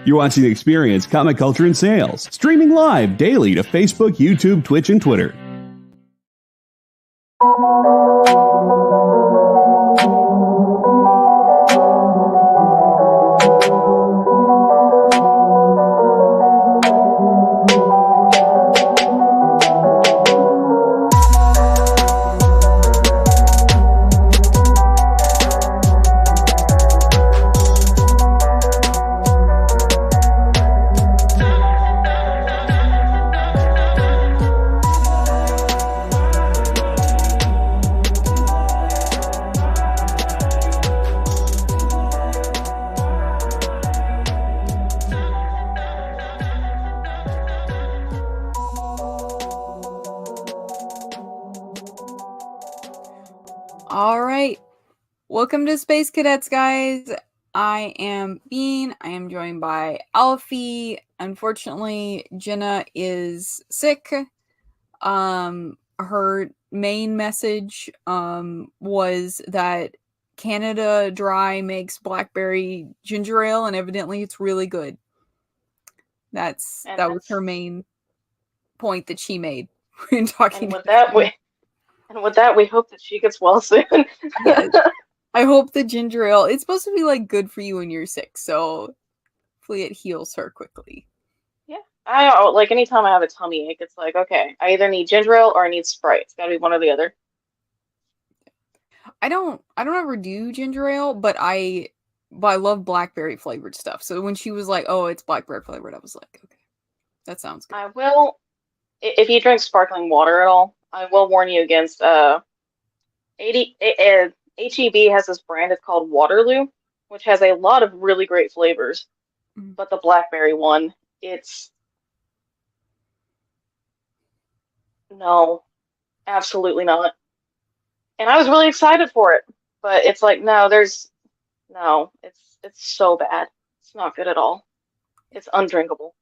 You're watching The Experience Comic Culture and Sales, streaming live daily to Facebook, YouTube, Twitch, and Twitter. Welcome to Space Cadettes, guys. I am Bean. I am joined by Alfie. Unfortunately, Jenna is sick. Her main message was that Canada Dry makes blackberry ginger ale, and evidently it's really good. That was her main point that she made in talking. And with that, we hope that she gets well soon. Yes. I hope the ginger ale, it's supposed to be like good for you when you're sick, so hopefully it heals her quickly. Yeah. I like anytime I have a tummy ache, it's like, okay, I either need ginger ale or I need Sprite. It's gotta be one or the other. I don't ever do ginger ale, but I love blackberry flavored stuff. So when she was like, "Oh, it's blackberry flavored," I was like, "Okay, that sounds good." I will, if you drink sparkling water at all, I will warn you against HEB has this brand, it's called Waterloo, which has a lot of really great flavors. But the blackberry one, no, absolutely not. And I was really excited for it, but it's like, it's so bad. It's not good at all. It's undrinkable.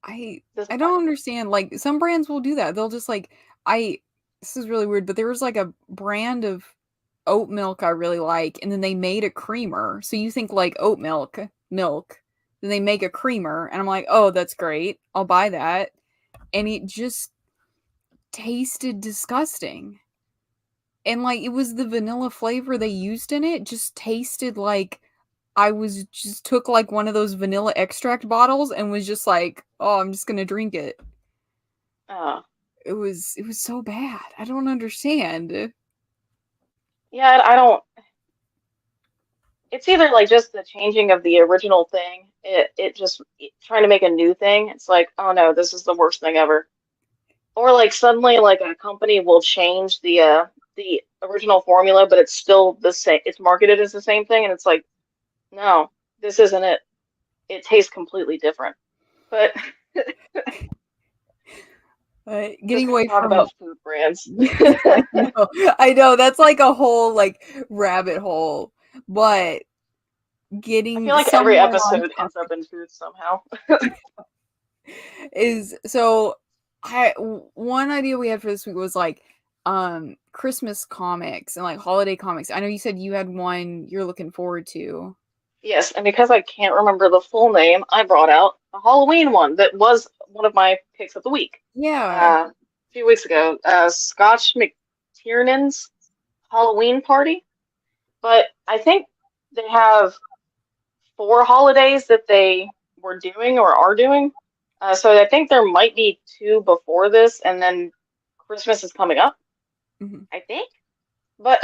I don't understand. Like, some brands will do that. They'll just this is really weird, but there was like a brand of oat milk I really like, and then they made a creamer. So you think like oat milk, then they make a creamer, and I'm like, oh, that's great. I'll buy that. And it just tasted disgusting. And like, it was the vanilla flavor they used in it, just tasted like I took like one of those vanilla extract bottles and was just like, oh, I'm just gonna drink it. It was so bad. I don't understand. Yeah, I don't. It's either like just the changing of the original thing. It just trying to make a new thing. It's like, oh no, this is the worst thing ever. Or like suddenly like a company will change the original formula, but it's still the same. It's marketed as the same thing, and it's like, no, this isn't it. It tastes completely different. But getting away from about food brands. I know that's like a whole like rabbit hole, but I feel like every episode ends up in food somehow. One idea we had for this week was like Christmas comics and like holiday comics. I know you said you had one you're looking forward to. Yes, and because I can't remember the full name, I brought out a Halloween one that was one of my picks of the week. Yeah. A few weeks ago, Scotch McTiernan's Halloween Party. But I think they have 4 holidays that they were doing or are doing. So I think there might be 2 before this, and then Christmas is coming up, I think. But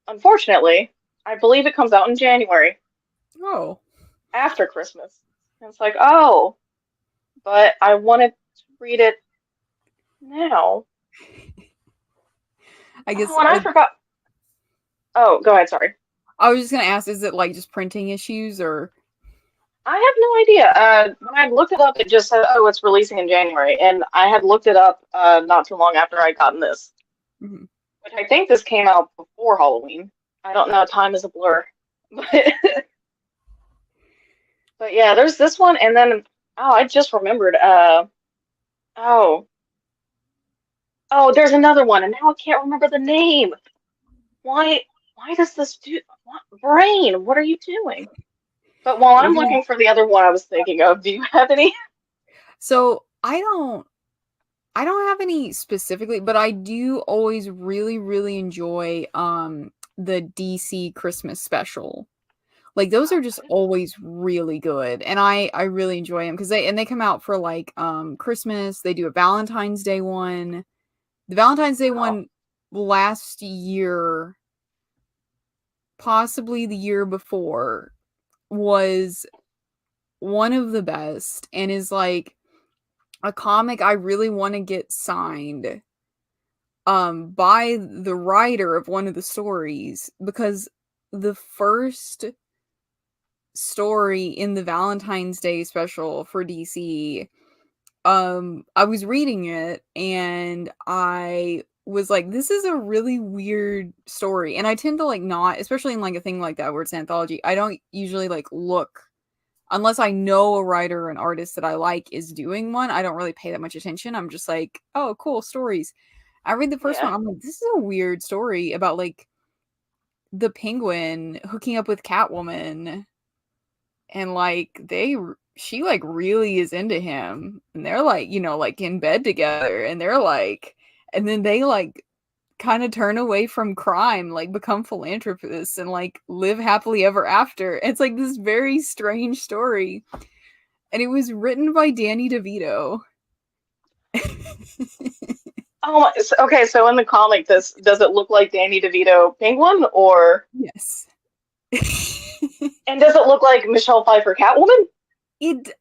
unfortunately, I believe it comes out in January. Oh. After Christmas. And it's like, oh, but I wanted to read it now. I guess. Oh, and I forgot. Oh, go ahead. Sorry. I was just gonna ask, is it like just printing issues or? I have no idea. When I looked it up, it just said, "Oh, it's releasing in January," and I had looked it up not too long after I'd gotten this, which I think this came out before Halloween. I don't know. Time is a blur, but yeah, there's this one, and then I just remembered. There's another one, and now I can't remember the name. Why does this do? What, brain? What are you doing? But while I'm Yeah. looking for the other one I was thinking of, do you have any? So I don't have any specifically, but I do always really, really enjoy the DC Christmas special. Like those are just always really good, and I really enjoy them because they come out for like Christmas. They do a Valentine's Day one. The Valentine's Day Oh, one last year, possibly the year before, was one of the best and is like a comic I really want to get signed by the writer of one of the stories, because the first story in the Valentine's Day special for DC, I was reading it and I was like, this is a really weird story. And I tend to like not, especially in like a thing like that where it's an anthology, I don't usually like look unless I know a writer or an artist that I like is doing one. I don't really pay that much attention. I'm just like, oh, cool stories. I read the first yeah. one. I'm like, this is a weird story about like the Penguin hooking up with Catwoman, and like she like really is into him, and they're like, like in bed together, and they're like, and then they like kind of turn away from crime, like become philanthropists and like live happily ever after. It's like this very strange story, and it was written by Danny DeVito. Oh, okay. So in the comic, this does it look like Danny DeVito Penguin, or Yes. and does it look like Michelle Pfeiffer Catwoman?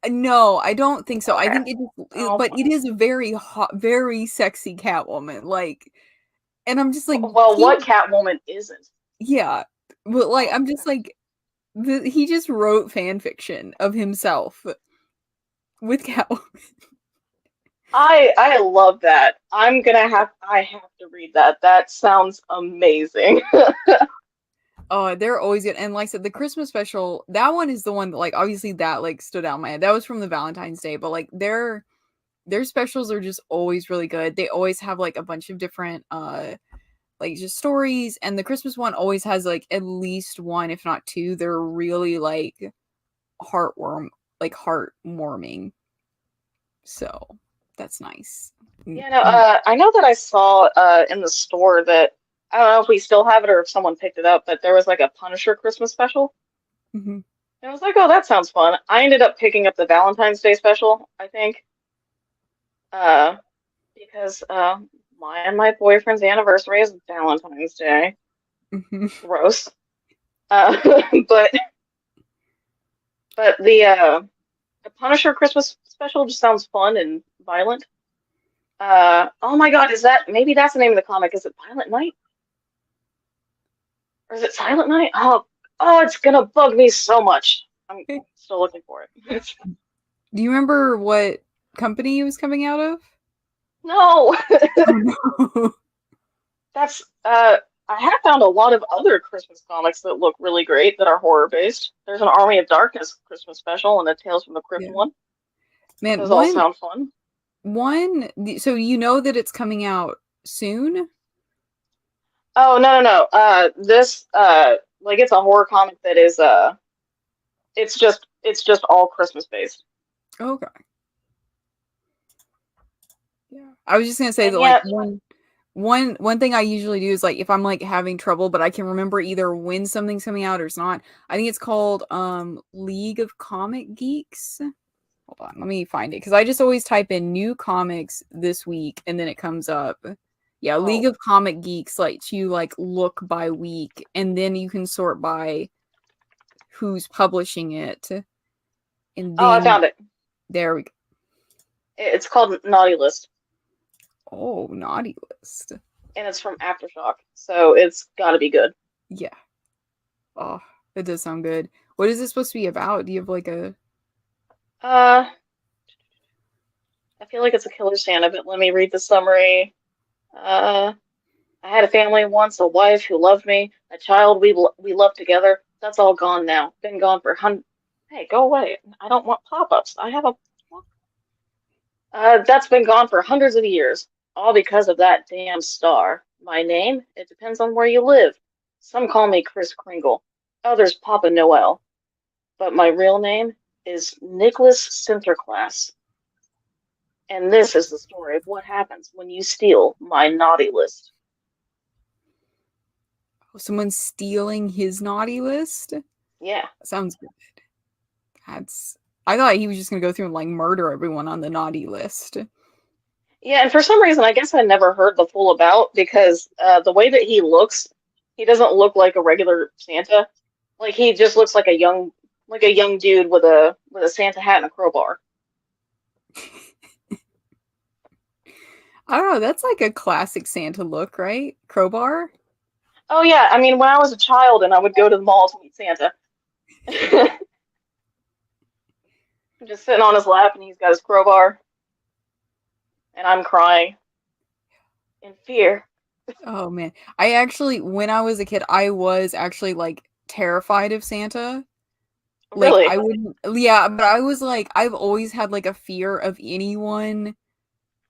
No, I don't think so. I Okay. think Oh, but it is a very hot, very sexy Catwoman. Like, and I'm just like, well, what Catwoman isn't? yeah, but like, Oh, I'm just like, he just wrote fan fiction of himself with Catwoman. I love that. I have to read that. That sounds amazing. Oh, they're always good. And like I said, the Christmas special, that one is the one that like obviously that like stood out in my head. That was from the Valentine's Day, but like their specials are just always really good. They always have like a bunch of different like just stories, and the Christmas one always has like at least one, if not two, they're really like heartwarming. So that's nice. Yeah, no, I know that I saw in the store that I don't know if we still have it or if someone picked it up, but there was like a Punisher Christmas special. Mm-hmm. And I was like, oh, that sounds fun. I ended up picking up the Valentine's Day special, I think, uh, because my boyfriend's anniversary is Valentine's Day. Mm-hmm. Gross. Uh, but but the Punisher Christmas special just sounds fun and violent. Oh my God, is that maybe that's the name of the comic? Is it Violent Night? Or is it Silent Night? Oh, it's gonna bug me so much. I'm still looking for it. Do you remember what company it was coming out of? No, Oh no. that's I have found a lot of other Christmas comics that look really great that are horror based. There's an Army of Darkness Christmas special and a Tales from the Crypt Yeah. one. Man, Those all sound fun. so you know that it's coming out soon? Oh, no. This like it's a horror comic that is it's just all Christmas based. Okay. Yeah. I was just gonna say And that like yet, one thing I usually do is like if I'm like having trouble, but I can remember either when something's coming out or it's not. I think it's called League of Comic Geeks. Hold on, let me find it because I just always type in new comics this week and then it comes up. Yeah, League oh, of Comic Geeks lets you like look by week and then you can sort by who's publishing it. And I then found it. there we go. It's called Naughty List, Oh, naughty list. and it's from Aftershock, so it's got to be good. Yeah. Oh, that does sound good. What is this supposed to be about? Do you have like a Uh, I feel like it's a Killer Santa, but let me read the summary. Uh, I had a family once, a wife who loved me, a child we loved together. That's all gone now. Been gone for hun. Hey, go away! I don't want pop-ups. I have a. That's been gone for hundreds of years, all because of that damn star. My name? It depends on where you live. Some call me Kris Kringle, others Papa Noel. but my real name is Nicholas Sinterklaas. And this is the story of what happens when you steal my naughty list. Someone's stealing his naughty list? Yeah. Sounds good. I thought he was just gonna go through and like murder everyone on the naughty list. Yeah, and for some reason, I guess I never heard the full about because the way that he looks, he doesn't look like a regular Santa. Like he just looks like a young dude with a Santa hat and a crowbar. I don't know, that's like a classic Santa look, right? Crowbar? Oh yeah, I mean when I was a child and I would go to the mall to meet Santa. Just sitting on his lap and he's got his crowbar. And I'm crying in fear. Oh man. I actually, when I was a kid, I was actually like terrified of Santa. Like Really? I wouldn't, yeah, but I was like, I've always had like a fear of anyone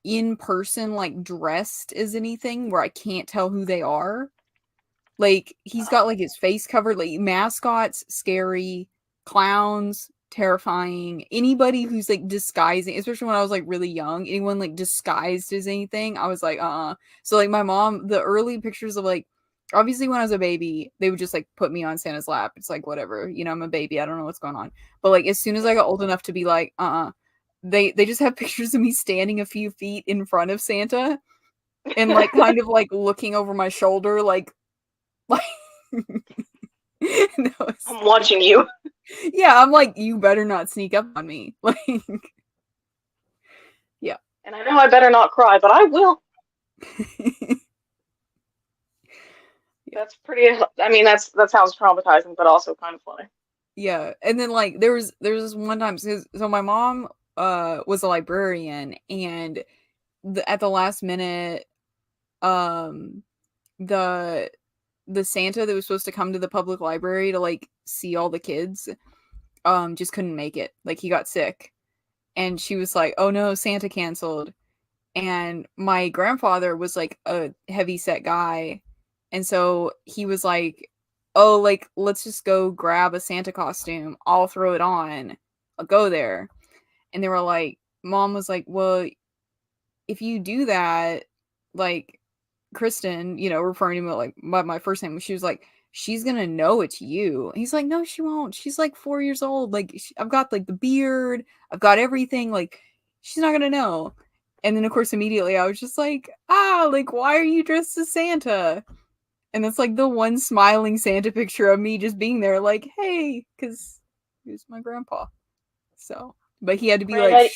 in person like dressed as anything where I can't tell who they are. Like he's got like his face covered, like mascots, scary, clowns, terrifying. Anybody who's like disguising, especially when I was like really young, anyone like disguised as anything, I was like, So like my mom, the early pictures of like, obviously when I was a baby, they would just like put me on Santa's lap. It's like whatever, you know, I'm a baby, I don't know what's going on. But like as soon as I got old enough to be like, they just have pictures of me standing a few feet in front of Santa and like kind of like looking over my shoulder, like no, I'm watching you. Yeah, I'm like, you better not sneak up on me. Like, yeah. And I know I better not cry, but I will. That's pretty. I mean, that sounds traumatizing, but also kind of funny. Yeah, and then like there was this one time, so my mom was a librarian, and at the last minute, the Santa that was supposed to come to the public library to like see all the kids just couldn't make it. Like he got sick. And she was like, "Oh no, Santa canceled." And my grandfather was like a heavy set guy. And so he was like, "Oh, like let's just go grab a Santa costume. I'll throw it on. I'll go there." And they were like, Mom was like, "Well, if you do that, like Kristen, you know, referring to me like by my first name, she was like, she's gonna know it's you." And he's like, "No, she won't. She's like 4 years old. Like I've got like the beard, I've got everything. Like she's not gonna know." And then of course immediately I was just like, like why are you dressed as Santa? And that's like the one smiling Santa picture of me just being there, like, hey, because he was my grandpa. So, but he had to be Granddad,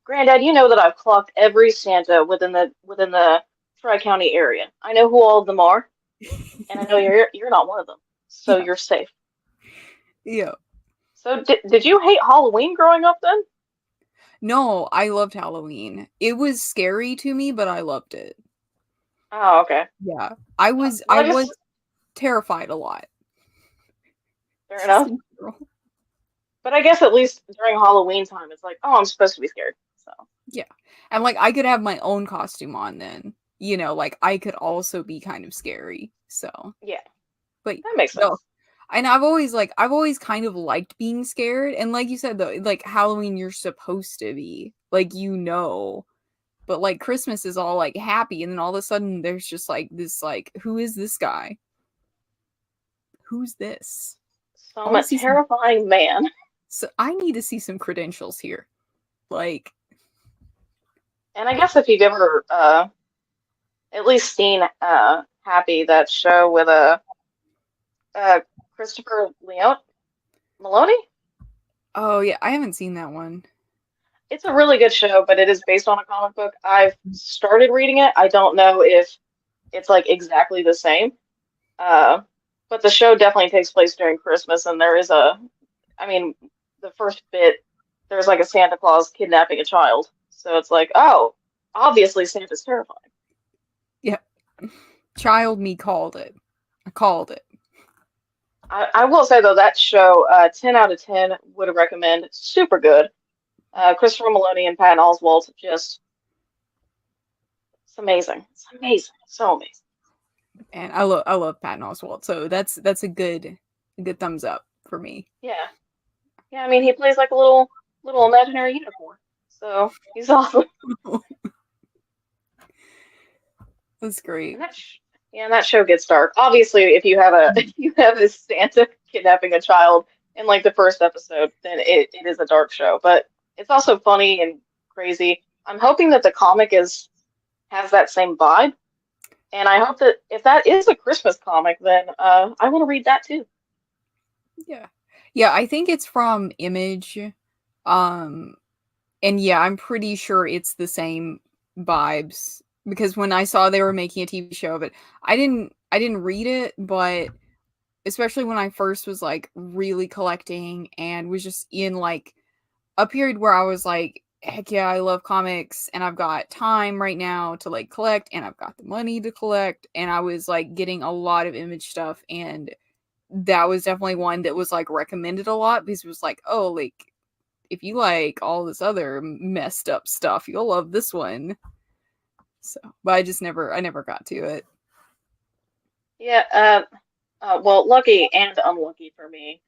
Granddad, you know that I've clocked every Santa within the Tri-County area. I know who all of them are, and I know you're not one of them, so Yeah. you're safe. Yeah. So did you hate Halloween growing up then? No, I loved Halloween. It was scary to me, but I loved it. Oh, okay. Yeah. I was terrified a lot. Fair enough. But I guess at least during Halloween time, it's like, oh, I'm supposed to be scared. So yeah. And like I could have my own costume on then. You know, like I could also be kind of scary. So yeah. But that makes sense. No. And I've always kind of liked being scared. And like you said though, like Halloween you're supposed to be. Like you know. But like Christmas is all like happy, and then all of a sudden there's just like this like, who is this guy? Who's this? Some terrifying man. So I need to see some credentials here. Like, and I guess if you've ever at least seen Happy, that show with Christopher Maloney? Oh yeah, I haven't seen that one. It's a really good show, but it is based on a comic book. I've started reading it. I don't know if it's like exactly the same. But the show definitely takes place during Christmas, and there is the first bit, there's like a Santa Claus kidnapping a child. So it's like, oh, obviously Santa's terrifying. Yeah. Child me called it. I called it. I will say, though, that show, 10 out of 10 would recommend. Super good. Christopher Maloney and Patton Oswalt, it's amazing. It's amazing. So amazing. And I love Patton Oswalt. So that's a good A good thumbs up for me. Yeah. Yeah, I mean, he plays like a little imaginary unicorn. So he's awesome. That's great. And yeah, and that show gets dark. Obviously, if you have a if you have this Santa kidnapping a child in like the first episode, then it is a dark show. But it's also funny and crazy. I'm hoping that the comic has that same vibe. And I hope that if that is a Christmas comic, then I want to read that too. Yeah. Yeah, I think it's from Image. And yeah, I'm pretty sure it's the same vibes because when I saw they were making a TV show of it, I didn't read it, but especially when I first was like really collecting and was just in like a period where I was like, heck yeah, I love comics and I've got time right now to like collect and I've got the money to collect, and I was like getting a lot of Image stuff, and that was definitely one that was like recommended a lot because it was like, oh, like if you like all this other messed up stuff, you'll love this one. So, but I never got to it. Yeah. Well, lucky and unlucky for me.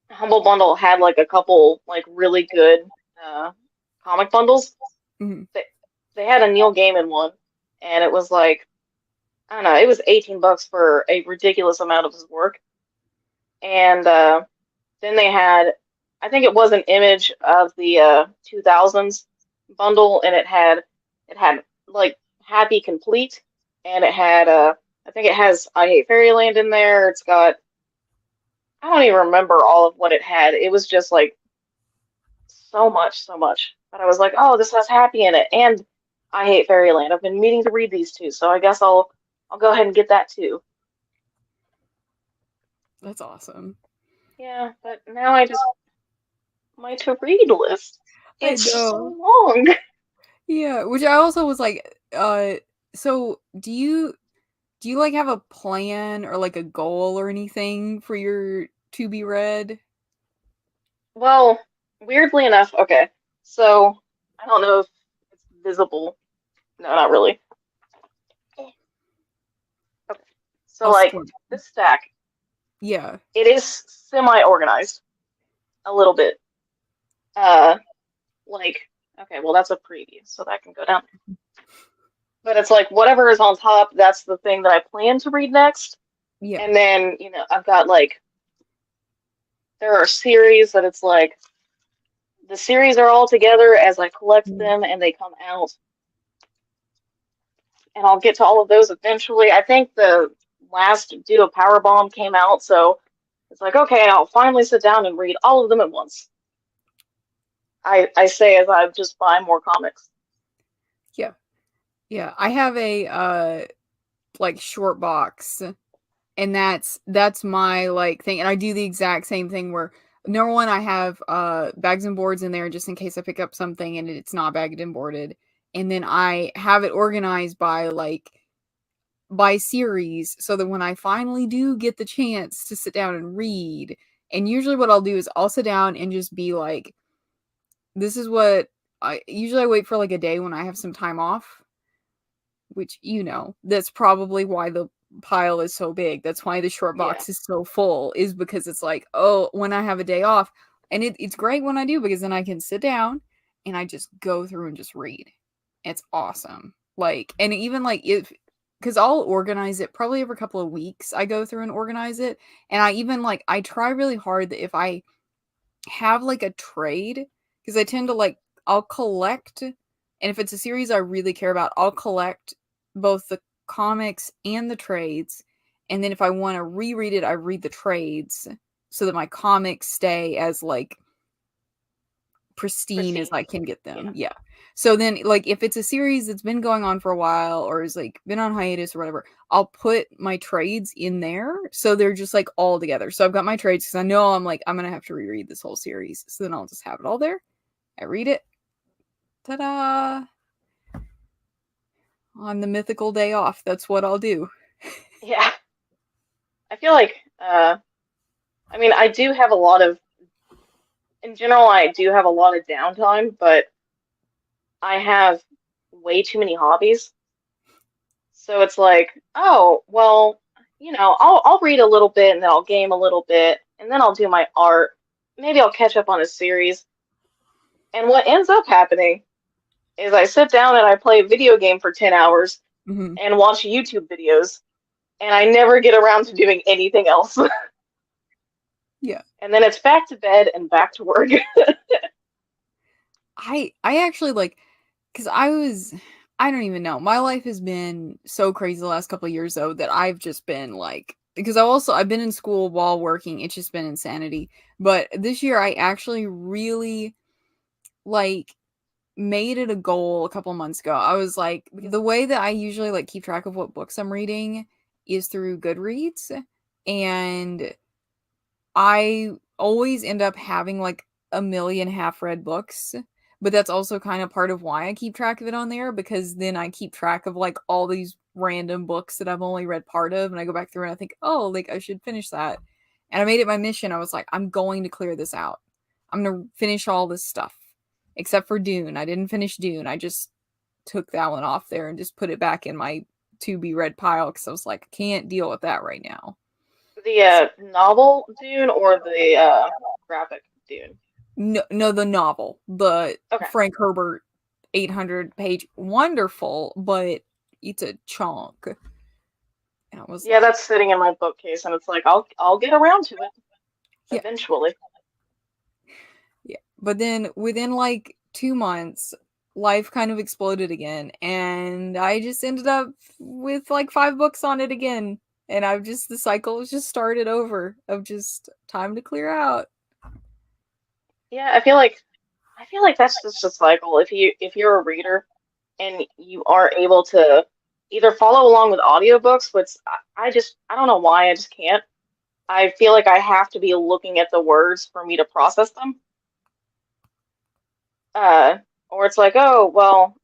Humble Bundle had like a couple like really good comic bundles. Mm-hmm. They had a Neil Gaiman one, and it was like, I don't know, it was $18 for a ridiculous amount of his work. And then they had, I think it was an Image of the 2000s bundle, and it had like Happy Complete, and it had I think it has I Hate Fairyland in there. It's got, I don't even remember all of what it had. It was just like so much, so much. But I was like, oh, this has Happy in it, and I Hate Fairyland. I've been meaning to read these two, so I guess I'll go ahead and get that too. That's awesome. Yeah, but now my to read list. It's I know. so long. Yeah, which I also was like, so do you like have a plan or like a goal or anything for your to be read? Well, weirdly enough, okay. So I don't know if it's visible. No, not really. Okay. So like this stack, yeah, it is semi-organized a little bit. Like, okay, well that's a preview, so that can go down. But it's like whatever is on top, that's the thing that I plan to read next. yeah. And then, I've got like, there are series that it's like, the series are all together as I collect them and they come out. And I'll get to all of those eventually. I think the last Duo Powerbomb came out, so it's like, okay, I'll finally sit down and read all of them at once. I say as I just buy more comics. Yeah. Yeah. I have a like short box, and that's my like thing. And I do the exact same thing where number one, I have bags and boards in there just in case I pick up something and it's not bagged and boarded. And then I have it organized by series so that when I finally do get the chance to sit down and read, and usually what I'll do is I'll sit down and just be like, this is what I usually wait for like a day when I have some time off, which that's probably why the pile is so big. That's why the short box is so full, is because it's like, oh, when I have a day off, and it's great when I do, because then I can sit down and I just go through and just read. It's awesome. Like, and even like because I'll organize it probably every couple of weeks. I go through and organize it, and I even like I try really hard that if I have like a trade, because I tend to like I'll collect, and if it's a series I really care about, I'll collect both the comics and the trades, and then if I want to reread it, I read the trades so that my comics stay as like pristine as I can get them. Yeah. So then like if it's a series that's been going on for a while or is like been on hiatus or whatever, I'll put my trades in there so they're just like all together. So I've got my trades because I know I'm gonna have to reread this whole series, so then I'll just have it all there. I read it, ta-da, on the mythical day off. That's what I'll do. Yeah. I feel like, I mean, I do have a lot of, in general, I do have a lot of downtime, but I have way too many hobbies. So it's like, oh, well, I'll read a little bit and then I'll game a little bit and then I'll do my art. Maybe I'll catch up on a series. And what ends up happening is I sit down and I play a video game for 10 hours Hmm. and watch YouTube videos, and I never get around to doing anything else. Yeah. And then it's back to bed and back to work. I actually like, because I don't even know. My life has been so crazy the last couple of years though that I've just been like, because I've been in school while working. It's just been insanity. But this year I actually really like made it a goal a couple months ago. I was like, the way that I usually like keep track of what books I'm reading is through Goodreads, and I always end up having like a million half-read books, but that's also kind of part of why I keep track of it on there, because then I keep track of like all these random books that I've only read part of, and I go back through and I think, oh, like I should finish that. And I made it my mission. I was like, I'm going to clear this out. I'm going to finish all this stuff. Except for Dune. I didn't finish Dune. I just took that one off there and just put it back in my to be read pile because I was like, I can't deal with that right now. The novel Dune or the graphic Dune? No, the novel, the Okay. Frank Herbert 800-page, wonderful, but it's a chunk. And I was Yeah, like, that's sitting in my bookcase, and it's like I'll get around to it yeah, eventually. yeah. But then within like 2 months, life kind of exploded again, and I just ended up with like 5 books on it again. And the cycle has just started over of just time to clear out. Yeah, I feel like that's just a cycle. If you're a reader and you are able to either follow along with audiobooks, which I don't know why I just can't. I feel like I have to be looking at the words for me to process them. Uh, or it's like, oh, well,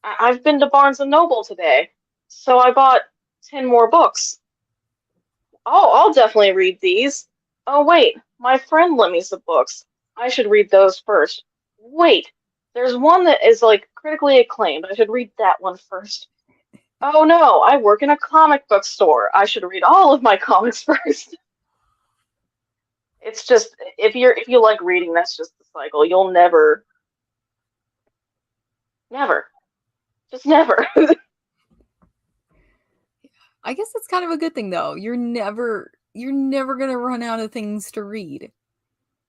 I've been to Barnes and Noble today, so I bought 10 more books. Oh, I'll definitely read these. Oh, wait, my friend lent me some books. I should read those first. Wait, there's one that is like critically acclaimed. I should read that one first. Oh no, I work in a comic book store. I should read all of my comics first. It's just if you like reading, that's just the cycle. You'll never, just never. I guess that's kind of a good thing though. You're never gonna run out of things to read.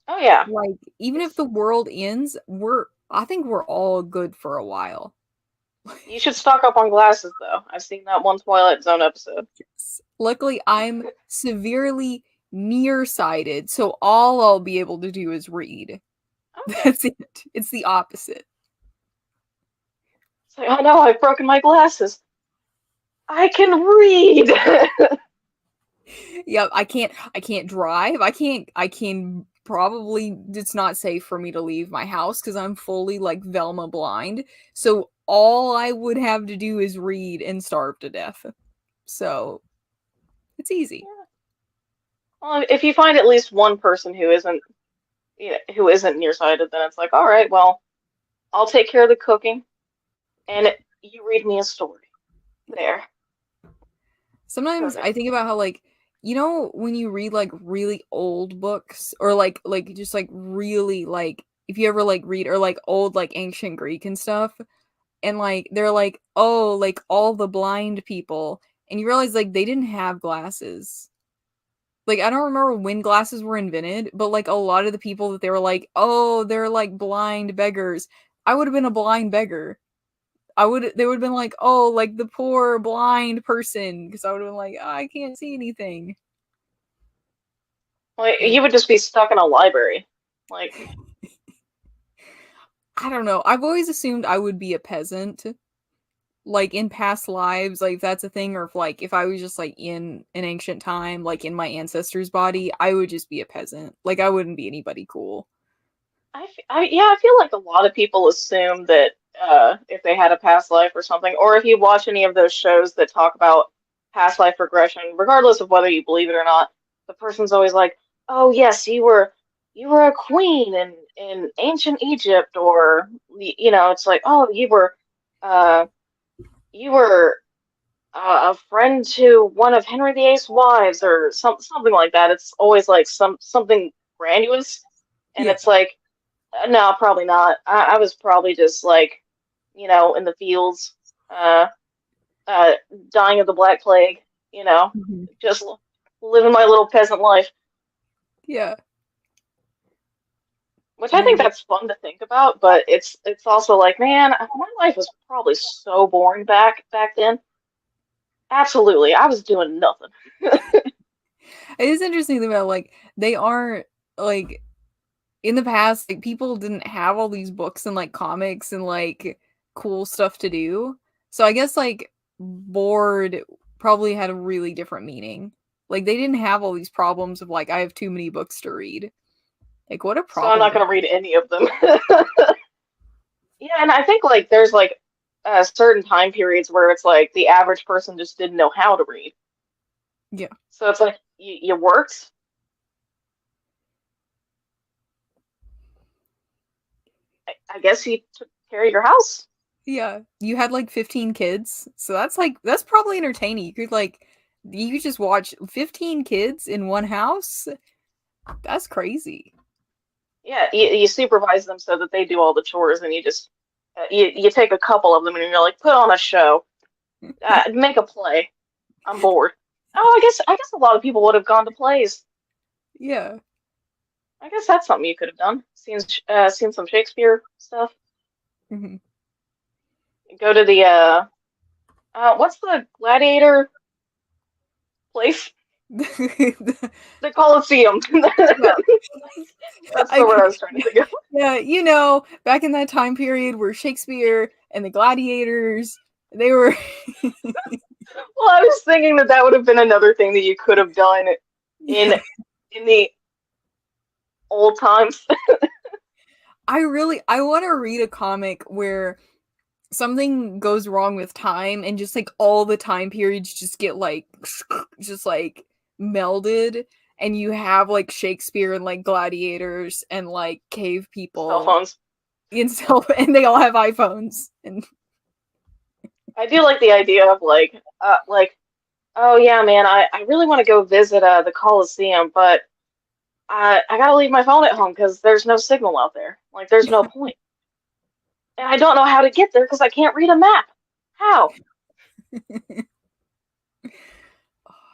Oh yeah. Like, even if the world ends, I think we're all good for a while. You should stock up on glasses though. I've seen that one Twilight Zone episode. Yes. Luckily, I'm severely nearsighted, so all I'll be able to do is read. Okay. That's it. It's the opposite. It's like, oh no, I've broken my glasses. I can read. Yep, I can't drive. I can probably, it's not safe for me to leave my house because I'm fully like Velma blind. So all I would have to do is read and starve to death. So it's easy. Yeah. Well, if you find at least one person who isn't nearsighted, then it's like, all right, well, I'll take care of the cooking, and you read me a story. There. Sometimes Perfect. I think about how like, when you read like really old books or like just like really like if you ever like read or like old like ancient Greek and stuff, and like they're like, oh, like all the blind people, and you realize like they didn't have glasses. Like, I don't remember when glasses were invented, but like a lot of the people that they were like, oh, they're like blind beggars. I would have been a blind beggar. They would have been like, oh, like the poor blind person, because I would have been like, oh, I can't see anything. Well, And you would just be stuck in a library. Like, I don't know. I've always assumed I would be a peasant, like in past lives, like if that's a thing, or if I was just like in an ancient time, like in my ancestor's body, I would just be a peasant. Like I wouldn't be anybody cool. yeah, I feel like a lot of people assume that if they had a past life or something, or if you watch any of those shows that talk about past life regression, regardless of whether you believe it or not, the person's always like, "Oh yes, you were a queen in ancient Egypt," or it's like, "Oh, you were a friend to one of Henry VIII's wives or something like that. It's always like something grandiose, and Yeah. it's like, no, probably not. I was probably just like, in the fields, uh, uh, dying of the Black Plague, Mhm. just living my little peasant life, Yeah. which I think Very. that's fun to think about, but it's also like, man, my life was probably so boring back then. Absolutely, I was doing nothing. It is interesting about like they aren't like in the past, like people didn't have all these books and like comics and like cool stuff to do. So I guess like bored probably had a really different meaning. Like they didn't have all these problems of like I have too many books to read. Like what a So I'm problem. not gonna read any of them. Yeah, and I think like there's like certain time periods where it's like the average person just didn't know how to read. Yeah. So it's like you worked. I guess you took care of your house. Yeah. You had like 15 kids. So that's probably entertaining. You could just watch 15 kids in one house. That's crazy. Yeah, you supervise them so that they do all the chores, and you just you take a couple of them and you're like, put on a show, make a play. I'm bored. Oh, I guess a lot of people would have gone to plays. Yeah. I guess that's something you could have done. Seen some Shakespeare stuff. Hmm. Go to the what's the gladiator place? The Colosseum. Yeah. That's the I, word I was trying to think of. yeah, back in that time period where Shakespeare and the gladiators, they were. Well, I was thinking that would have been another thing that you could have done in Yeah. in the old times. I want to read a comic where something goes wrong with time and just like all the time periods just get like just like melded and you have like Shakespeare and like gladiators and like cave Cell people phones. and they all have iPhones and I do like the idea of like, oh yeah, man, I really want to go visit the Colosseum, but I gotta leave my phone at home because there's no signal out there. Like, there's no point. And I don't know how to get there because I can't read a map. How?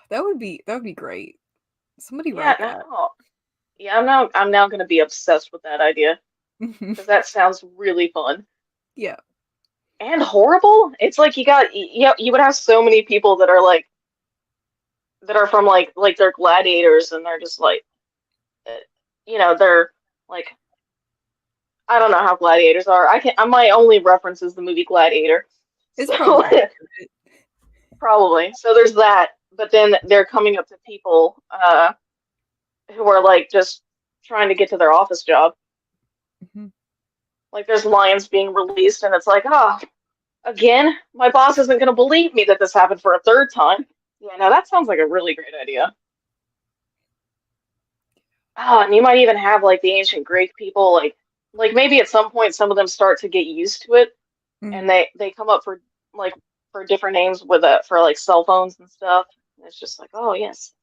that would be great. Somebody Yeah, write that. no. Yeah, I'm now gonna be obsessed with that idea because that sounds really fun Yeah. and horrible. It's like you would have so many people that are from like they're gladiators and they're just like uh, they're like I don't know how gladiators are. I can my only reference is the movie Gladiator. It's So probably accurate. probably. So there's that, but then they're coming up to people who are like just trying to get to their office job. Mhm. Like there's lions being released and it's like, "Oh, again, my boss isn't going to believe me that this happened for a third time." Yeah, no, that sounds like a really great idea. Oh, and you might even have like the ancient Greek people like maybe at some point some of them start to get used to it and Mhm. they come up like for different names with for like cell phones and stuff. And it's just like, oh yes,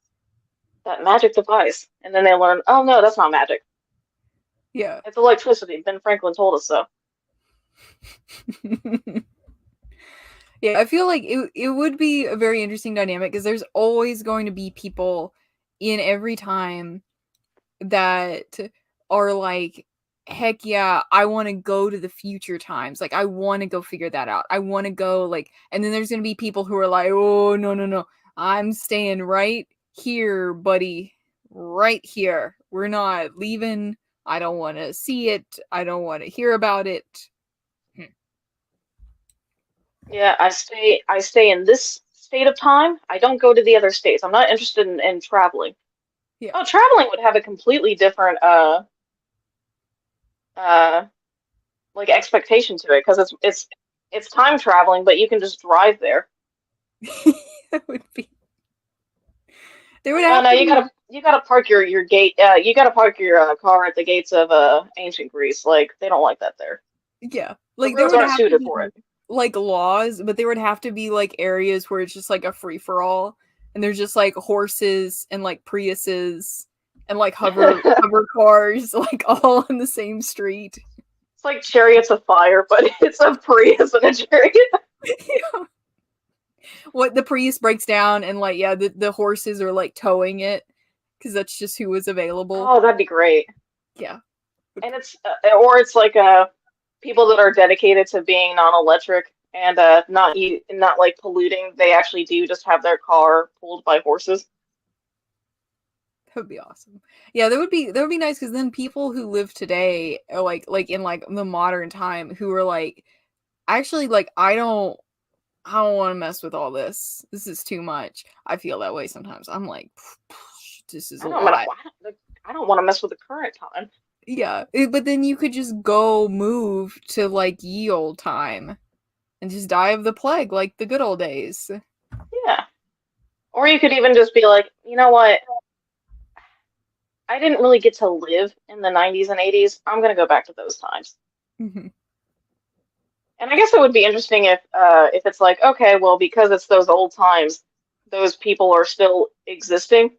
that magic device. And then they learn, oh no, that's not magic. Yeah. It's electricity. Ben Franklin told us so. Yeah, I feel like it would be a very interesting dynamic because there's always going to be people in every time that are like, heck yeah, I want to go to the future times. Like, I want to go figure that out. I want to go, like, and then there's going to be people who are like, oh, no, no, no. I'm staying right here, buddy. Right here. We're not leaving. I don't want to see it. I don't want to hear about it. Hmm. Yeah, I stay in this state of time. I don't go to the other states. I'm not interested in traveling. Yeah. Oh, traveling would have a completely different uh like expectation to it because it's time traveling, but you can just drive there. That would be. There would Like, oh have no, to you gotta park your gate. You gotta park your car at the gates of ancient Greece. Like they don't like that there. yeah. The Like there roads would aren't have to suited for be it. like laws, but there would have to be like areas where it's just like a free for all, and there's just like horses and like Priuses and like hover cars like all on the same street. It's like Chariots of Fire, but it's a Prius and a chariot. Yeah. What the Prius breaks down and like the horses are like towing it because that's just who was available. Oh, that'd be great. Yeah. And it's it's like people that are dedicated to being non-electric and not like polluting. They actually do just have their car pulled by horses. That would be awesome. Yeah, that would be nice because then people who live today are like in like the modern time who are like actually like I don't want to mess with all this. This is too much. I feel that way sometimes. I'm like, this is a lot. I don't want to mess with the current time. Yeah, but then you could just go move to like ye old time and just die of the plague like the good old days. Yeah. Or you could even just be like, you know what? I didn't really get to live in the 90s and 80s. I'm going to go back to those times. Mm-hmm. And I guess it would be interesting if it's like, okay, well, because it's those old times, those people are still existing.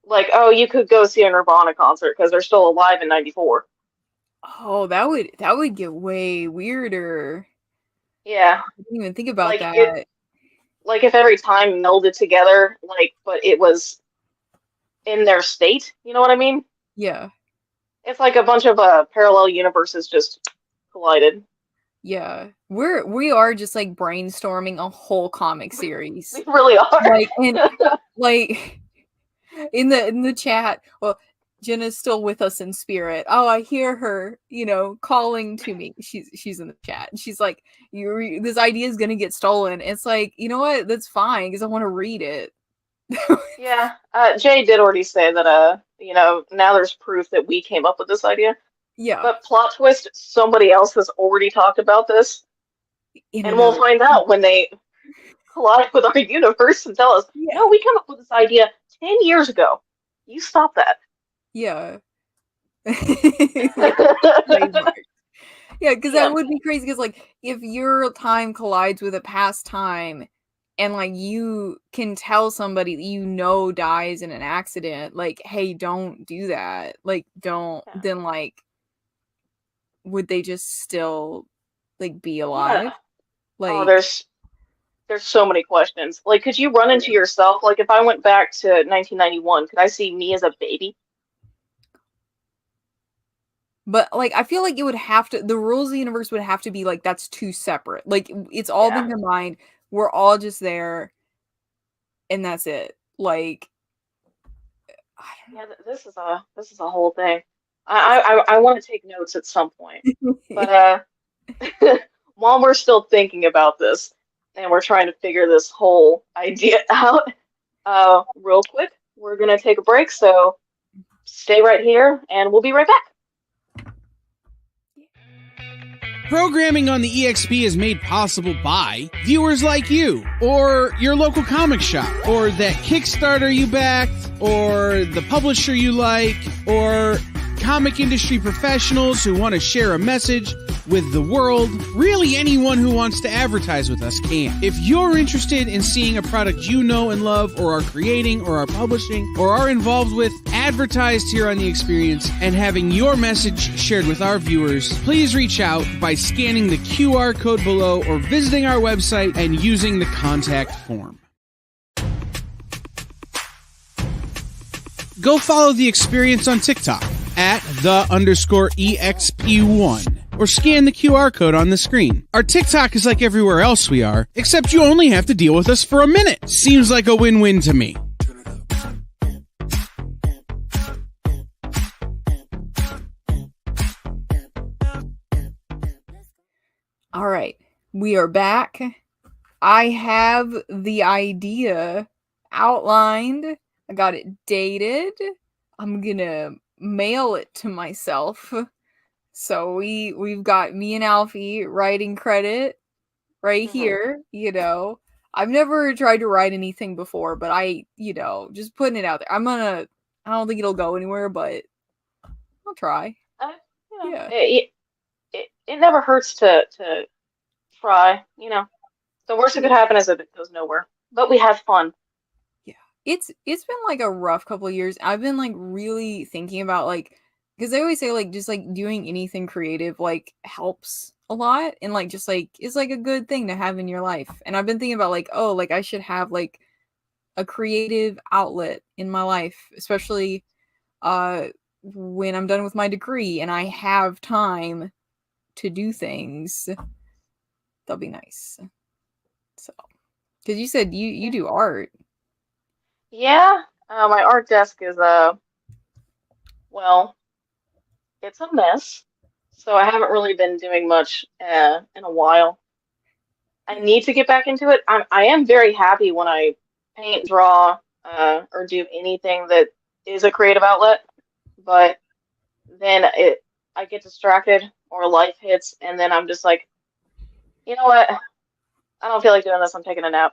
Like, oh, you could go see a Nirvana concert because they're still alive in '94. Oh, that would get way weirder. Yeah. I didn't even think about like that. Like if every time melded together, like, but it was in their state, you know what I mean? Yeah. It's like a bunch of parallel universes just collided. Yeah. We are just like brainstorming a whole comic series. We really are. Like and like in the chat, well, Jenna's still with us in spirit. Oh, I hear her, calling to me. She's in the chat. And she's like, this idea is gonna get stolen. It's like, you know what? That's fine because I want to read it. Yeah. Jay did already say that now there's proof that we came up with this idea. Yeah. But plot twist, somebody else has already talked about this. And we'll find out when they collide with our universe and tell us, no, we came up with this idea 10 years ago. You stop that. Yeah. Yeah, because that would be crazy. Because like, if your time collides with a past time, and like you can tell somebody that dies in an accident, like, hey, don't do that. Like, don't. Yeah. Then like, would they just still like be alive? Yeah. Like, there's so many questions. Like, could you run into yourself? Like, if I went back to 1991, could I see me as a baby? But like, I feel like it would have to. The rules of the universe would have to be like that's too separate. Like, it's all been combined. We're all just there, and that's it. Like, I don't know. Yeah, this is a whole thing. I want to take notes at some point, but while we're still thinking about this and we're trying to figure this whole idea out, real quick, we're gonna take a break. So stay right here, and we'll be right back. Programming on the EXP is made possible by viewers like you, or your local comic shop, or that Kickstarter you backed, or the publisher you like, or comic industry professionals who want to share a message with the world. Really, anyone who wants to advertise with us can. If you're interested in seeing a product you know and love, or are creating, or are publishing, or are involved with, advertised here on The Experience, and having your message shared with our viewers, please reach out by scanning the QR code below or visiting our website and using the contact form. Go follow The Experience on TikTok at @the_EXP1. Or scan the QR code on the screen. Our TikTok is like everywhere else we are, except you only have to deal with us for a minute. Seems like a win-win to me. All right, we are back. I have the idea outlined. I got it dated. I'm gonna mail it to myself. So we've got me and Alfie writing credit right here, I've never tried to write anything before, but I, just putting it out there. I don't think it'll go anywhere, but I'll try. Yeah. It never hurts to try. The worst that could happen is that it goes nowhere. But we have fun. Yeah. It's been like a rough couple of years. I've been like really thinking about like, because they always say like just like doing anything creative like helps a lot and like just like is like a good thing to have in your life. And I've been thinking about like, oh, like I should have like a creative outlet in my life, especially when I'm done with my degree and I have time to do things. That'll be nice. So, because you said you do art. Yeah, my art desk is well, it's a mess. So I haven't really been doing much in a while. I need to get back into it. I am very happy when I paint, draw, or do anything that is a creative outlet, but then I get distracted or life hits, and then I'm just like, you know what? I don't feel like doing this. I'm taking a nap.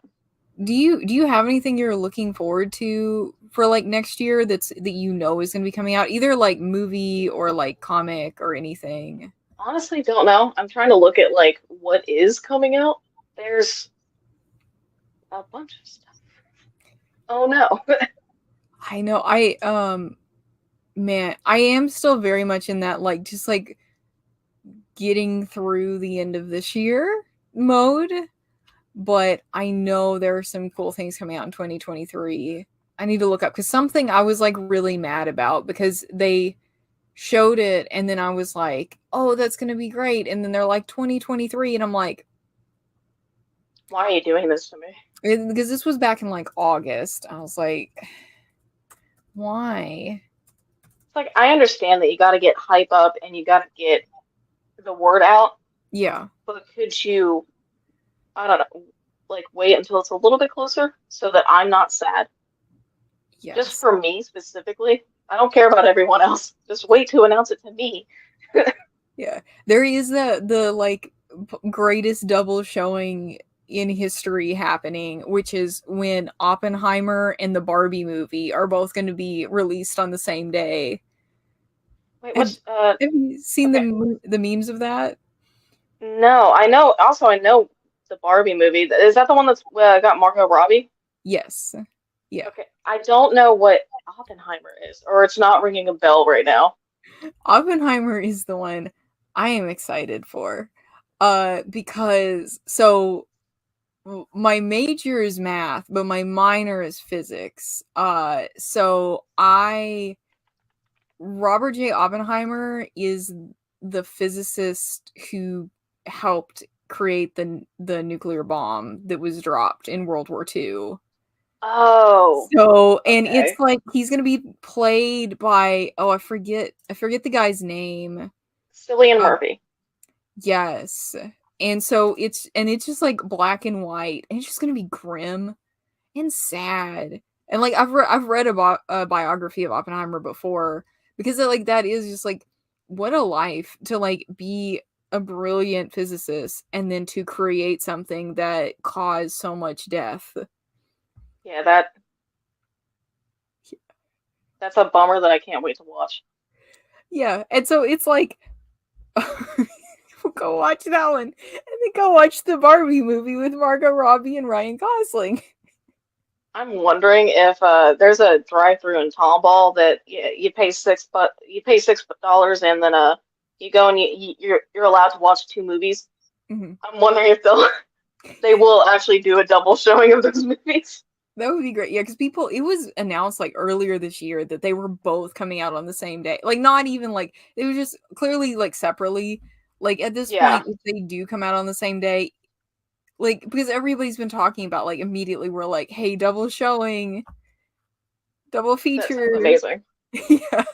Do you have anything you're looking forward to for like next year that you know is going to be coming out, either like movie or like comic or anything? Honestly, don't know. I'm trying to look at like what is coming out. There's a bunch of stuff. Oh no. I know. Man, I am still very much in that like just like getting through the end of this year mode, but I know there are some cool things coming out in 2023. I need to look up because something I was like really mad about because they showed it and then I was like, oh, that's gonna be great, and then they're like 2023 and I'm like, why are you doing this to me? Because this was back in like August. I was like, why? It's like I understand that you got to get hype up and you got to get the word out, Yeah. but could you, I don't know, like wait until it's a little bit closer so that I'm not sad? Yes. Just for me specifically. I don't care about everyone else. Just wait to announce it to me. Yeah. There is the like greatest double showing in history happening, which is when Oppenheimer and the Barbie movie are both going to be released on the same day. Wait, Have you seen okay. the memes of that? No, I know. Also, I know the Barbie movie. Is that the one that's got Margot Robbie? Yes. Yeah. Okay. I don't know what Oppenheimer is, or it's not ringing a bell right now. Oppenheimer is the one I am excited for. Because so my major is math, but my minor is physics. So Robert J. Oppenheimer is the physicist who helped create the nuclear bomb that was dropped in World War II. Oh. So, and okay. it's like he's gonna be played by I forget the guy's name. Cillian Murphy. Yes. And so it's just like black and white, and it's just gonna be grim and sad. And like I've read about a biography of Oppenheimer before, because like that is just like what a life to like be a brilliant physicist and then to create something that caused so much death. Yeah, that's a bummer that I can't wait to watch. Yeah, and so it's like go watch that one, and then go watch the Barbie movie with Margot Robbie and Ryan Gosling. I'm wondering if there's a drive-through in Tomball that you pay $6 and then you go and you're allowed to watch 2 movies. Mm-hmm. I'm wondering if they will actually do a double showing of those movies. That would be great. Yeah, because it was announced like earlier this year that they were both coming out on the same day. Like not even like it was just clearly like separately. Like at this point, if they do come out on the same day, like because everybody's been talking about like immediately we're like, hey, double showing, double feature. That sounds amazing. Yeah.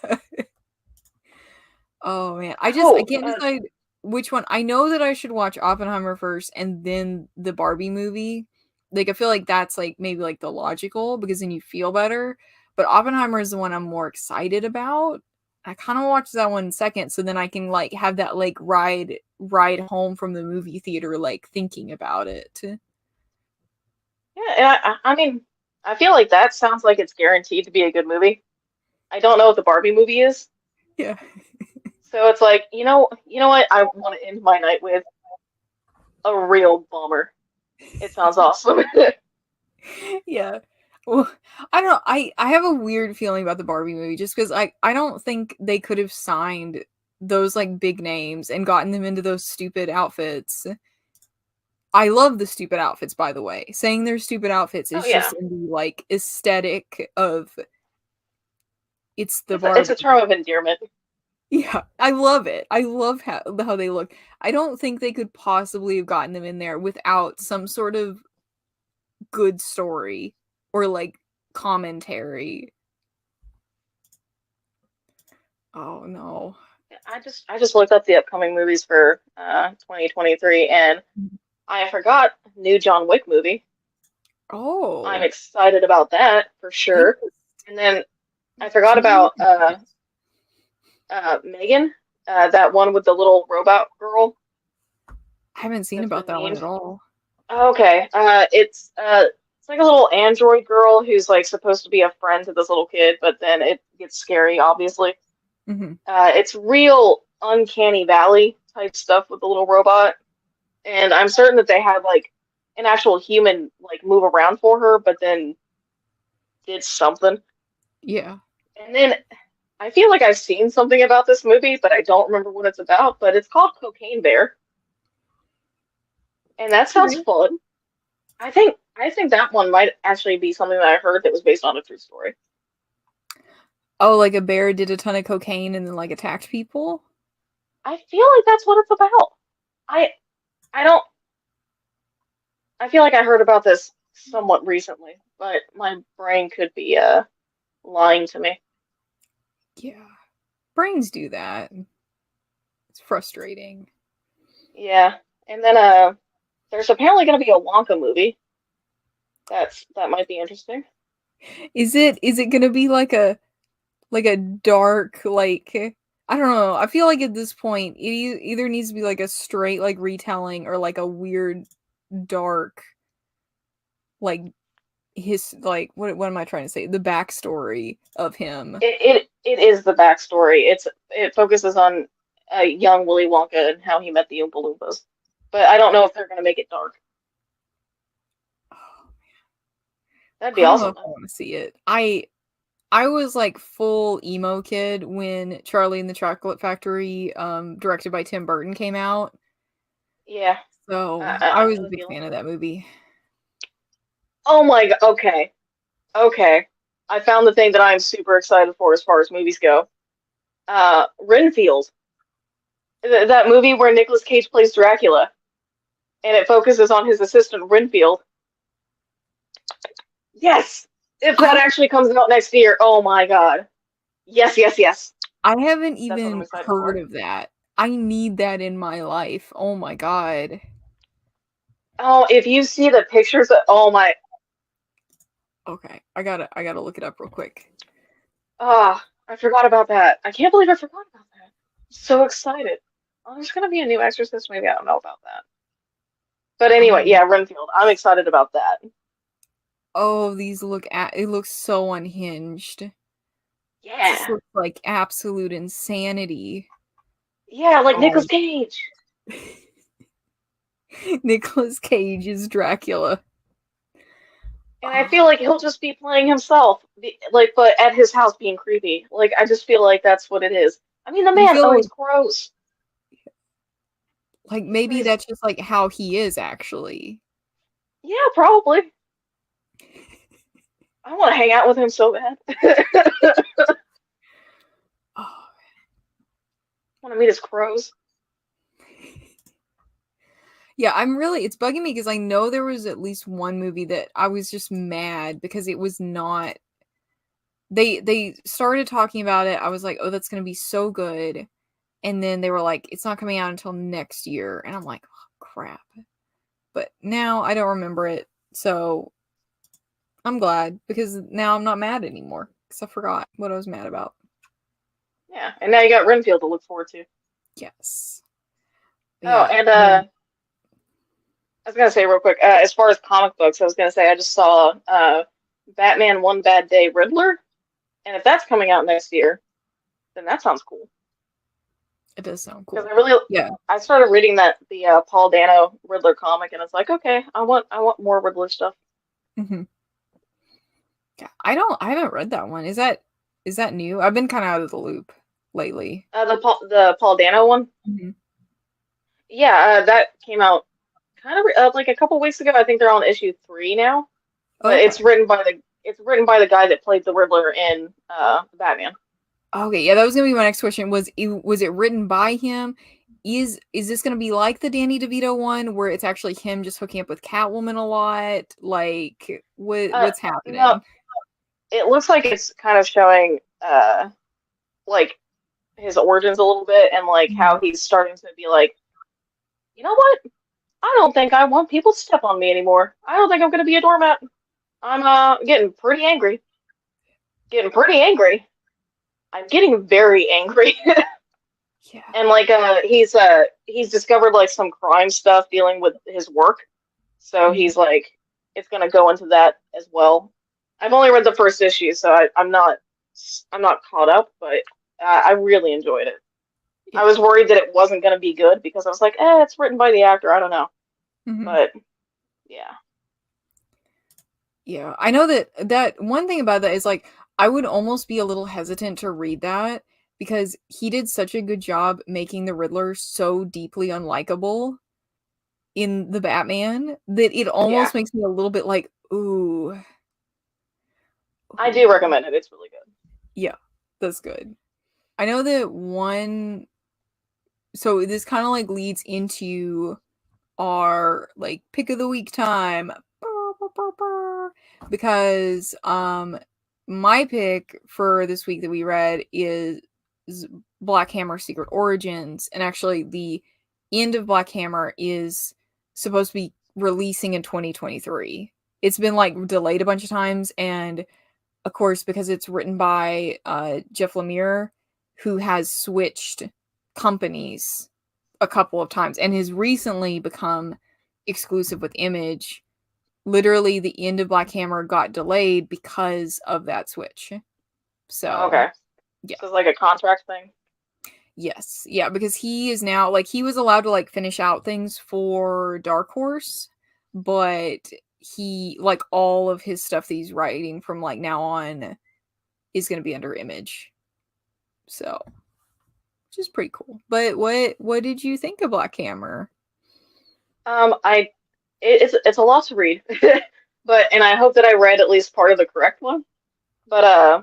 Oh man, I can't decide which one. I know that I should watch Oppenheimer first and then the Barbie movie. Like I feel like that's like maybe like the logical, because then you feel better. But Oppenheimer is the one I'm more excited about. I kind of watch that one second, so then I can like have that like ride home from the movie theater, like thinking about it. Yeah, and I mean, I feel like that sounds like it's guaranteed to be a good movie. I don't know what the Barbie movie is. Yeah. So it's like, you know what I want to end my night with? a real bummer. It sounds awesome. Yeah. Well, I don't know. I have a weird feeling about the Barbie movie just because I don't think they could have signed those like big names and gotten them into those stupid outfits. I love the stupid outfits, by the way. Saying they're stupid outfits is just in the like aesthetic of it's the Barbie. It's a term of endearment. Yeah, I love it. I love how they look. I don't think they could possibly have gotten them in there without some sort of good story or like commentary. Oh no. I just looked up the upcoming movies for 2023 and I forgot new John Wick movie. Oh. I'm excited about that for sure. And then I forgot about Megan, that one with the little robot girl. I haven't seen about that one at all. Okay. It's like a little android girl who's like supposed to be a friend to this little kid, but then it gets scary, obviously. Mm-hmm. It's real uncanny valley type stuff with the little robot. And I'm certain that they had like an actual human like move around for her, but then did something. Yeah. And then I feel like I've seen something about this movie, but I don't remember what it's about. But it's called Cocaine Bear. And that sounds fun. I think that one might actually be something that I heard that was based on a true story. Oh, like a bear did a ton of cocaine and then like attacked people? I feel like that's what it's about. I feel like I heard about this somewhat recently, but my brain could be lying to me. Yeah. Brains do that. It's frustrating. Yeah. And then there's apparently going to be a Wonka movie. That might be interesting. Is it going to be like a dark, like, I don't know. I feel like at this point it either needs to be like a straight like retelling or like a weird dark like his like what am I trying to say? The backstory of him. It is the backstory. It focuses on young Willy Wonka and how he met the Oompa Loompas. But I don't know if they're going to make it dark. Oh man. That'd be awesome. I want to see it. I was like full emo kid when Charlie and the Chocolate Factory, directed by Tim Burton, came out. Yeah. So I was a big fan of that movie. Oh my god. Okay. Okay. I found the thing that I'm super excited for as far as movies go. Renfield. That movie where Nicolas Cage plays Dracula. And it focuses on his assistant, Renfield. Yes! If that actually comes out next year, oh my god. Yes, yes, yes. I haven't even heard of that. I need that in my life. Oh my god. Oh, if you see the pictures, oh my. Okay, I gotta look it up real quick. Ah, I forgot about that. I can't believe I forgot about that. I'm so excited. Oh, there's gonna be a new Exorcist movie. I don't know about that. But anyway, yeah, Renfield. I'm excited about that. Oh, it looks so unhinged. Yeah. This looks like absolute insanity. Yeah, like Nicolas Cage. Nicolas Cage is Dracula. And I feel like he'll just be playing himself, like, but at his house being creepy. Like, I just feel like that's what it is. I mean, the man owns crows. Like, maybe that's just, like, how he is, actually. Yeah, probably. I want to hang out with him so bad. Oh. I want to meet his crows. Yeah, it's bugging me because I know there was at least one movie that I was just mad because it was not, they started talking about it. I was like, oh, that's going to be so good. And then they were like, it's not coming out until next year. And I'm like, oh, crap. But now I don't remember it. So I'm glad because now I'm not mad anymore because I forgot what I was mad about. Yeah, and now you got Renfield to look forward to. Yes. Oh, and I was gonna say real quick, as far as comic books, I was gonna say I just saw Batman One Bad Day Riddler, and if that's coming out next year, then that sounds cool. It does sound cool. Because Yeah. I started reading the Paul Dano Riddler comic, and it's like, okay, I want more Riddler stuff. Mm-hmm. Yeah, I haven't read that one. Is that new? I've been kind of out of the loop lately. The Paul Dano one. Mm-hmm. Yeah, that came out kind of like a couple weeks ago. I think they're on issue 3 now. But Okay. it's written by the guy that played the Riddler in Batman. Okay, yeah, that was gonna be my next question. Was it written by him? Is this gonna be like the Danny DeVito one, where it's actually him just hooking up with Catwoman a lot? Like, what's happening? No, it looks like it's kind of showing like his origins a little bit, and like how he's starting to be like, you know what? I don't think I want people to step on me anymore. I don't think I'm gonna be a doormat. I'm getting pretty angry. I'm getting very angry. Yeah. And like he's discovered like some crime stuff dealing with his work. So he's like it's gonna go into that as well. I've only read the first issue, so I'm not caught up, but I really enjoyed it. Yeah. I was worried that it wasn't gonna be good because I was like, it's written by the actor, I don't know. Mm-hmm. But yeah. Yeah, I know that one thing about that is like I would almost be a little hesitant to read that because he did such a good job making the Riddler so deeply unlikable in the Batman that it almost makes me a little bit like, ooh. I do recommend it. It's really good. Yeah, that's good. I know that one, so this kind of like leads into our like pick of the week time. Because my pick for this week that we read is Black Hammer Secret Origins, and actually the end of Black Hammer is supposed to be releasing in 2023. It's been like delayed a bunch of times, and of course because it's written by Jeff Lemire, who has switched companies a couple of times and has recently become exclusive with Image. Literally the end of Black Hammer got delayed because of that switch. So okay. Yeah. So it's like a contract thing. Yes. Yeah, because he is now like he was allowed to like finish out things for Dark Horse, but he like all of his stuff that he's writing from like now on is going to be under Image. So, which is pretty cool. But what did you think of Black Hammer? It's a lot to read, and I hope that I read at least part of the correct one. But I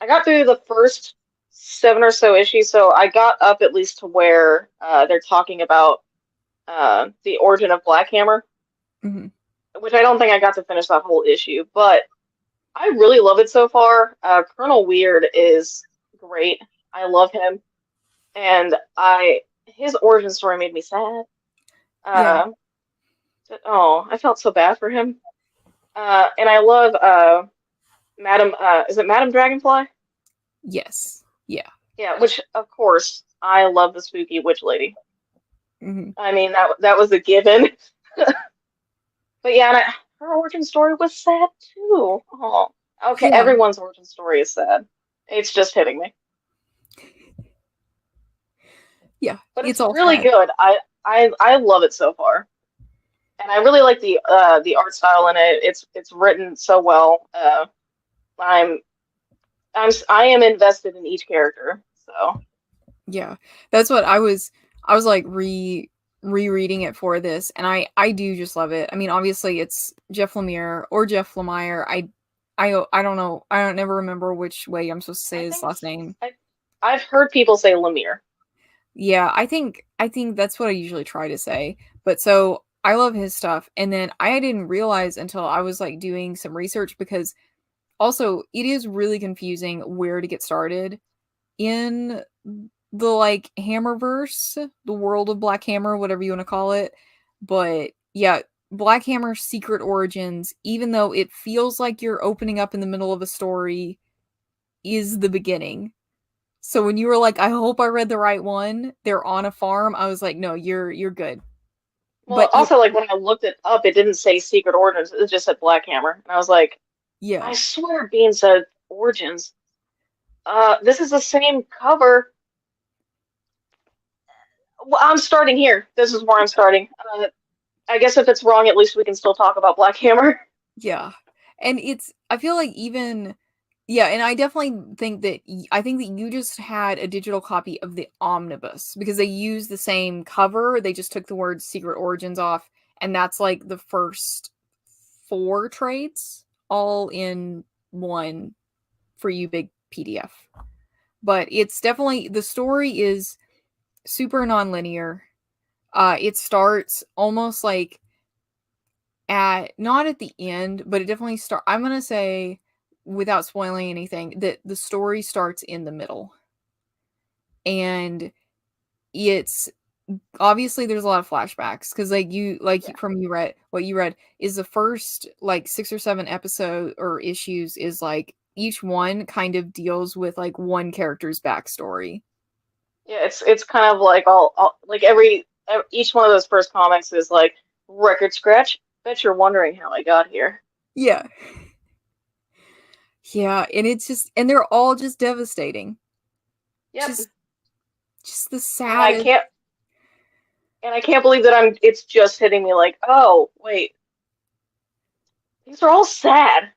got through the first 7 or so issues, so I got up at least to where they're talking about the origin of Black Hammer, which I don't think I got to finish that whole issue, but I really love it so far. Colonel Weird is great. I love him, and his origin story made me sad. I felt so bad for him. And I love Madam. Is it Madam Dragonfly? Yes. Yeah. Yeah. Which, of course, I love the spooky witch lady. I mean, that was a given. But yeah, and her origin story was sad too. Oh, okay. Yeah. Everyone's origin story is sad. It's just hitting me. Yeah, but it's all really good. I love it so far. And I really like the art style in it. It's written so well. I am invested in each character. So yeah, that's what I was like rereading it for this, and I do just love it. I mean, obviously it's Jeff Lemire or Jeff Lemire. I don't know. I don't never remember which way I'm supposed to say his last name. I've heard people say Lemire. Yeah, I think that's what I usually try to say. But so I love his stuff. And then I didn't realize until I was like doing some research, because also it is really confusing where to get started in the like Hammerverse, the world of Black Hammer, whatever you want to call it. But yeah, Black Hammer Secret Origins, even though it feels like you're opening up in the middle of a story, is the beginning. So when you were like, I hope I read the right one, they're on a farm, I was like, no, you're good. Well, but also, like, when I looked it up, it didn't say Secret Origins. It just said Black Hammer. And I was like, yeah, I swear Bean said Origins. This is the same cover. Well, I'm starting here. This is where I'm starting. I guess if it's wrong, at least we can still talk about Black Hammer. Yeah. And I feel like even, yeah, and I definitely think that, I think that you just had a digital copy of the omnibus because they use the same cover. They just took the word Secret Origins off, and that's like the first 4 trades all in one for you big PDF. But it's definitely, the story is super non-linear. It starts almost like not at the end, but it definitely I'm gonna say, without spoiling anything, that the story starts in the middle. And it's obviously there's a lot of flashbacks because from what you read is the first like 6 or 7 episode or issues is like each one kind of deals with like one character's backstory. Yeah, it's kind of like all like each one of those first comics is like record scratch. Bet you're wondering how I got here. Yeah. Yeah, and it's just, and they're all just devastating. Yep. Just the And saddest. I can't believe that it's just hitting me like, oh, wait. These are all sad.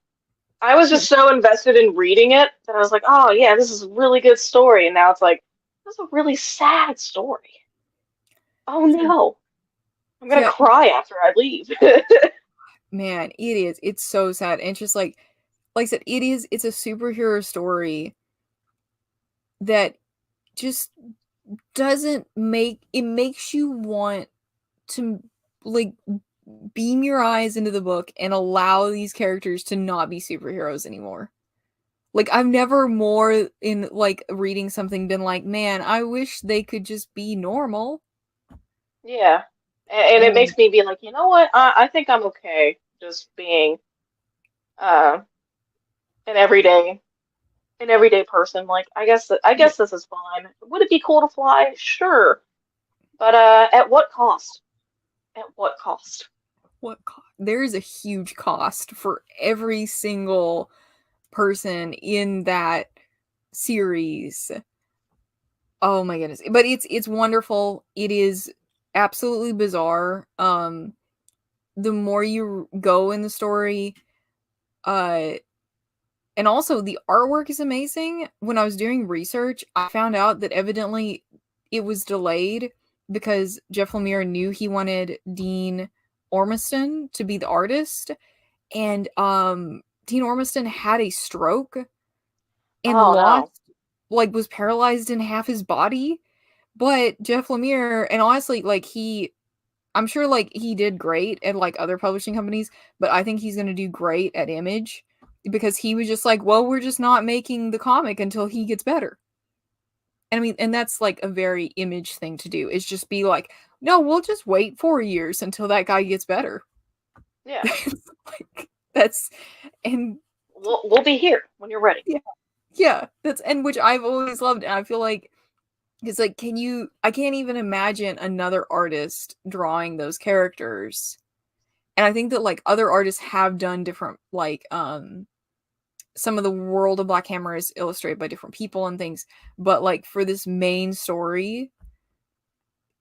I was just so invested in reading it that I was like, oh yeah, this is a really good story. And now it's like, this is a really sad story. Oh no. I'm gonna cry after I leave. Man, it is. It's so sad. And it's just like I said, it's a superhero story that just makes you want to like beam your eyes into the book and allow these characters to not be superheroes anymore. Like, I've never more in like reading something been like, man, I wish they could just be normal. Yeah. And it makes me be like, you know what? I think I'm okay just being an everyday person. Like, I guess this is fine. Would it be cool to fly? Sure. But at what cost? At what cost? What cost? There is a huge cost for every single person in that series. Oh my goodness. But it's wonderful. It is absolutely bizarre. The more you go in the story, and also the artwork is amazing. When I was doing research, I found out that evidently it was delayed because Jeff Lemire knew he wanted Dean Ormiston to be the artist, and Dean Ormiston had a stroke and was paralyzed in half his body. But Jeff Lemire, and honestly, like I'm sure like he did great at like other publishing companies, but I think he's gonna do great at Image because he was just like, well, we're just not making the comic until he gets better. And I mean, and that's like a very Image thing to do, is just be like, no, we'll just wait 4 years until that guy gets better. Yeah. Like, and we'll be here when you're ready. Yeah, and which I've always loved, and I feel like it's like, I can't even imagine another artist drawing those characters. And I think that like other artists have done different, like some of the World of Black Hammer is illustrated by different people and things, but like for this main story,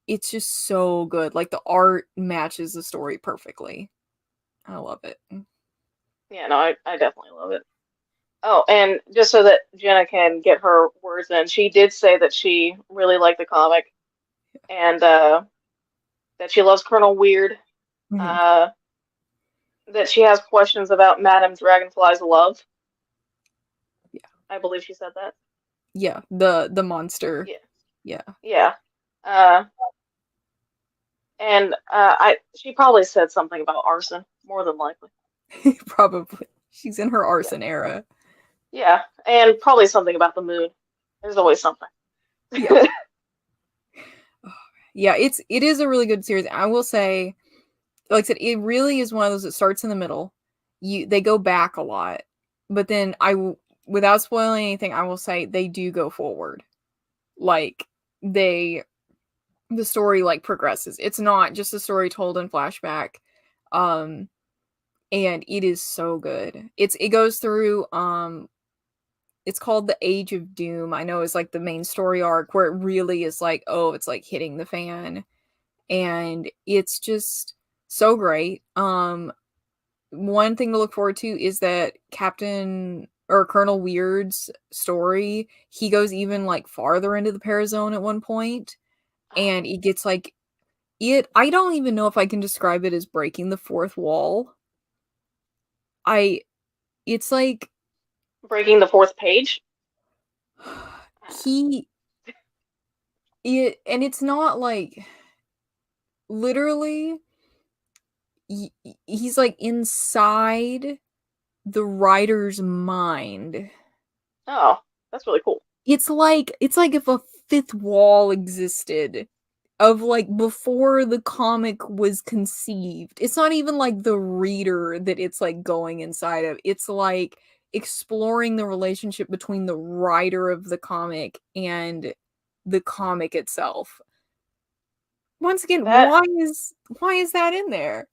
it's just so good. Like the art matches the story perfectly. I love it. Yeah, no, I definitely love it. Oh, and just so that Jenna can get her words in, she did say that she really liked the comic and that she loves Colonel Weird. Mm-hmm. That she has questions about Madame Dragonfly's love. Yeah. I believe she said that. Yeah, the monster. Yeah. And she probably said something about arson, more than likely. Probably. She's in her arson era. Yeah, and probably something about the moon. There's always something. Yeah. Yeah, it is a really good series. I will say, like I said, it really is one of those that starts in the middle. They go back a lot, but then without spoiling anything, I will say they do go forward. Like the story like progresses. It's not just a story told in flashback. And it is so good. It goes through it's called The Age of Doom. I know is like the main story arc where it really is like, oh, it's like hitting the fan. And it's just so great. One thing to look forward to is that Captain or Colonel Weird's story, he goes even like farther into the Parazone at one point, and it gets like I don't even know if I can describe it as breaking the fourth wall. It's like Breaking the fourth page. and it's not like literally he's like inside the writer's mind. Oh, that's really cool. It's like if a fifth wall existed of like before the comic was conceived. It's not even like the reader that it's like going inside of. It's like exploring the relationship between the writer of the comic and the comic itself. Once again, why is that in there?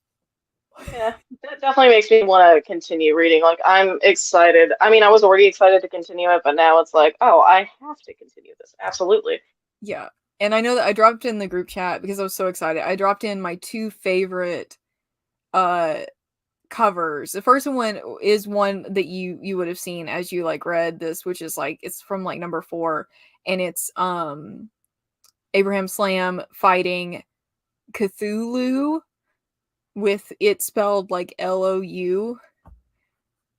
Yeah, that definitely makes me want to continue reading. Like, I'm excited. I mean, I was already excited to continue it, but now it's like, oh, I have to continue this. Absolutely. Yeah. And I know that I dropped in the group chat because I was so excited. I dropped in my 2 favorite covers. The first one is one that you would have seen as you like read this, which is like it's from like number 4, and it's Abraham Slam fighting Cthulhu with it spelled like Lou,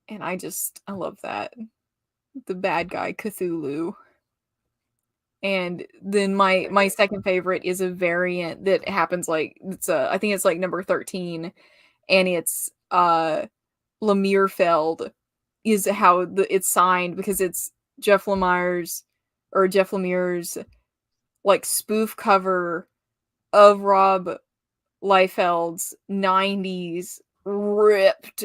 and I love that. The bad guy Cthulhu. And then my second favorite is a variant that happens like I think it's like number 13, and it's Lemirfeld is how it's signed because it's Jeff Lemire's like spoof cover of Rob Liefeld's 90s ripped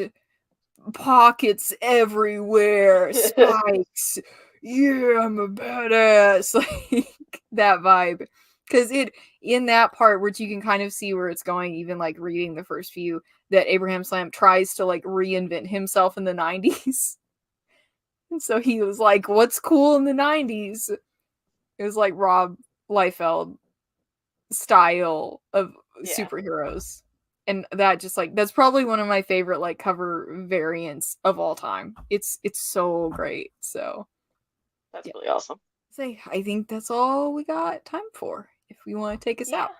pockets everywhere, spikes. Yeah, I'm a badass. Like that vibe. Because in that part, which you can kind of see where it's going, even like reading the first few, that Abraham Slam tries to like reinvent himself in the 90s. And so he was like, what's cool in the 90s? It was like Rob Liefeld style of superheroes. And that just like that's probably one of my favorite like cover variants of all time. It's so great. So that's really awesome. I think that's all we got time for. If we want to take us out.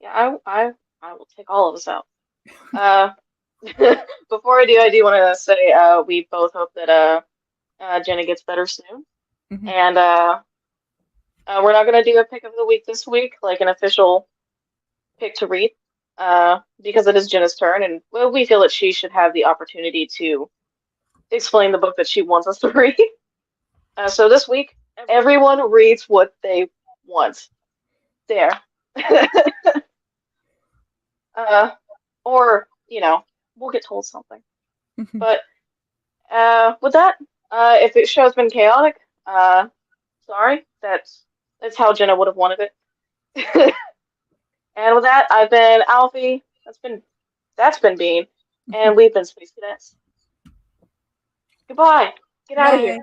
Yeah, I will take all of us out. Before I do want to say we both hope that Jenna gets better soon. Mm-hmm. And we're not gonna do a pick of the week this week, like an official pick to read. Because it is Jenna's turn, and we feel that she should have the opportunity to explain the book that she wants us to read. So this week, everyone reads what they want. There. Or, we'll get told something. But with that, if the show's been chaotic, sorry, that's how Jenna would have wanted it. And with that, I've been Alfie. That's been Bean, and we've been Space Cadets. Goodbye. Get out of here.